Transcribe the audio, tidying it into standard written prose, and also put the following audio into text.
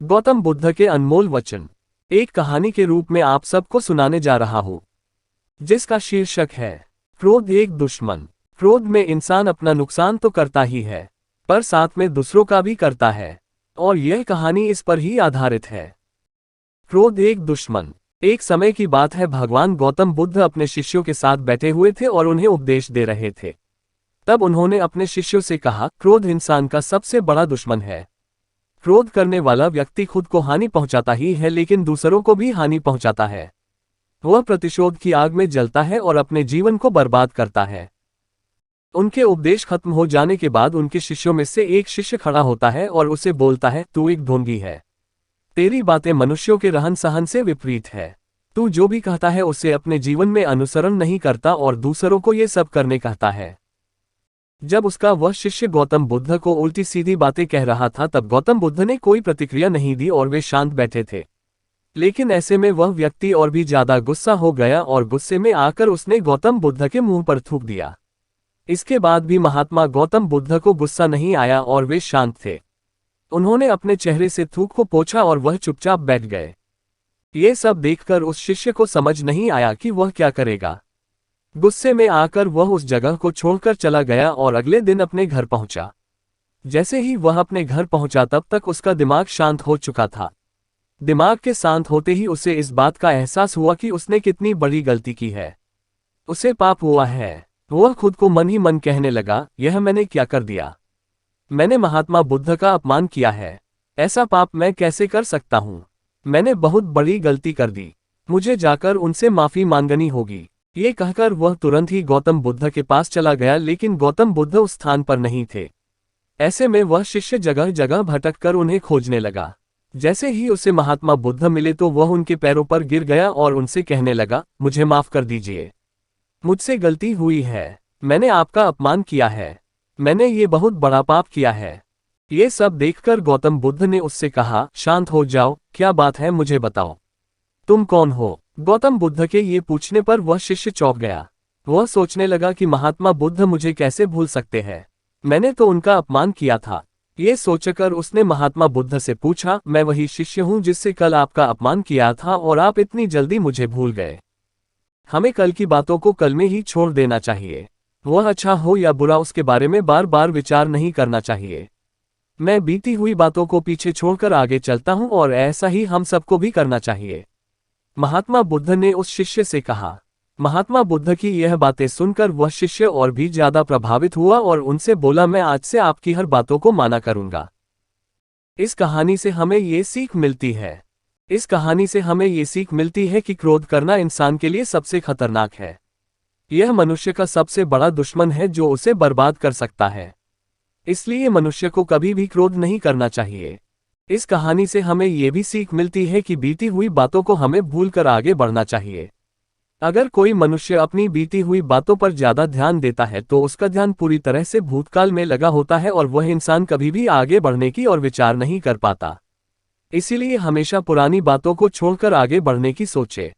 गौतम बुद्ध के अनमोल वचन एक कहानी के रूप में आप सबको सुनाने जा रहा हूँ, जिसका शीर्षक है क्रोध एक दुश्मन। क्रोध में इंसान अपना नुकसान तो करता ही है, पर साथ में दूसरों का भी करता है, और यह कहानी इस पर ही आधारित है। क्रोध एक दुश्मन। एक समय की बात है, भगवान गौतम बुद्ध अपने शिष्यों के साथ बैठे हुए थे और उन्हें उपदेश दे रहे थे। तब उन्होंने अपने शिष्यों से कहा, क्रोध इंसान का सबसे बड़ा दुश्मन है। क्रोध करने वाला व्यक्ति खुद को हानि पहुंचाता ही है, लेकिन दूसरों को भी हानि पहुंचाता है। वह प्रतिशोध की आग में जलता है और अपने जीवन को बर्बाद करता है। उनके उपदेश खत्म हो जाने के बाद उनके शिष्यों में से एक शिष्य खड़ा होता है और उसे बोलता है, तू एक ढोंगी है। तेरी बातें मनुष्यों के रहन सहन से विपरीत है। तू जो भी कहता है उसे अपने जीवन में अनुसरण नहीं करता और दूसरों को ये सब करने कहता है। जब उसका वह शिष्य गौतम बुद्ध को उल्टी सीधी बातें कह रहा था, तब गौतम बुद्ध ने कोई प्रतिक्रिया नहीं दी और वे शांत बैठे थे। लेकिन ऐसे में वह व्यक्ति और भी ज्यादा गुस्सा हो गया और गुस्से में आकर उसने गौतम बुद्ध के मुंह पर थूक दिया। इसके बाद भी महात्मा गौतम बुद्ध को गुस्सा नहीं आया और वे शांत थे। उन्होंने अपने चेहरे से थूक को पोंछा और वह चुपचाप बैठ गए। ये सब देखकर उस शिष्य को समझ नहीं आया कि वह क्या करेगा। गुस्से में आकर वह उस जगह को छोड़कर चला गया और अगले दिन अपने घर पहुंचा। जैसे ही वह अपने घर पहुंचा, तब तक उसका दिमाग शांत हो चुका था। दिमाग के शांत होते ही उसे इस बात का एहसास हुआ कि उसने कितनी बड़ी गलती की है। उसे पाप हुआ है। वह खुद को मन ही मन कहने लगा, यह मैंने क्या कर दिया। मैंने महात्मा बुद्ध का अपमान किया है। ऐसा पाप मैं कैसे कर सकता हूँ। मैंने बहुत बड़ी गलती कर दी। मुझे जाकर उनसे माफी मांगनी होगी। ये कहकर वह तुरंत ही गौतम बुद्ध के पास चला गया, लेकिन गौतम बुद्ध उस स्थान पर नहीं थे। ऐसे में वह शिष्य जगह जगह भटक कर उन्हें खोजने लगा। जैसे ही उसे महात्मा बुद्ध मिले तो वह उनके पैरों पर गिर गया और उनसे कहने लगा, मुझे माफ कर दीजिए। मुझसे गलती हुई है। मैंने आपका अपमान किया है। मैंने ये बहुत बड़ा पाप किया है। ये सब देखकर गौतम बुद्ध ने उससे कहा, शांत हो जाओ, क्या बात है मुझे बताओ। तुम कौन हो। गौतम बुद्ध के ये पूछने पर वह शिष्य चौंक गया। वह सोचने लगा कि महात्मा बुद्ध मुझे कैसे भूल सकते हैं। मैंने तो उनका अपमान किया था। ये सोचकर उसने महात्मा बुद्ध से पूछा, मैं वही शिष्य हूँ जिससे कल आपका अपमान किया था और आप इतनी जल्दी मुझे भूल गए। हमें कल की बातों को कल में ही छोड़ देना चाहिए। वह अच्छा हो या बुरा, उसके बारे में बार बार विचार नहीं करना चाहिए। मैं बीती हुई बातों को पीछे छोड़कर आगे चलता हूँ और ऐसा ही हम सबको भी करना चाहिए। महात्मा बुद्ध ने उस शिष्य से कहा। महात्मा बुद्ध की यह बातें सुनकर वह शिष्य और भी ज्यादा प्रभावित हुआ और उनसे बोला, मैं आज से आपकी हर बातों को माना करूंगा। इस कहानी से हमें ये सीख मिलती है। इस कहानी से हमें ये सीख मिलती है कि क्रोध करना इंसान के लिए सबसे खतरनाक है। यह मनुष्य का सबसे बड़ा दुश्मन है जो उसे बर्बाद कर सकता है। इसलिए मनुष्य को कभी भी क्रोध नहीं करना चाहिए। इस कहानी से हमें यह भी सीख मिलती है कि बीती हुई बातों को हमें भूलकर आगे बढ़ना चाहिए। अगर कोई मनुष्य अपनी बीती हुई बातों पर ज्यादा ध्यान देता है तो उसका ध्यान पूरी तरह से भूतकाल में लगा होता है और वह इंसान कभी भी आगे बढ़ने की और विचार नहीं कर पाता। इसीलिए हमेशा पुरानी बातों को छोड़कर आगे बढ़ने की सोचे।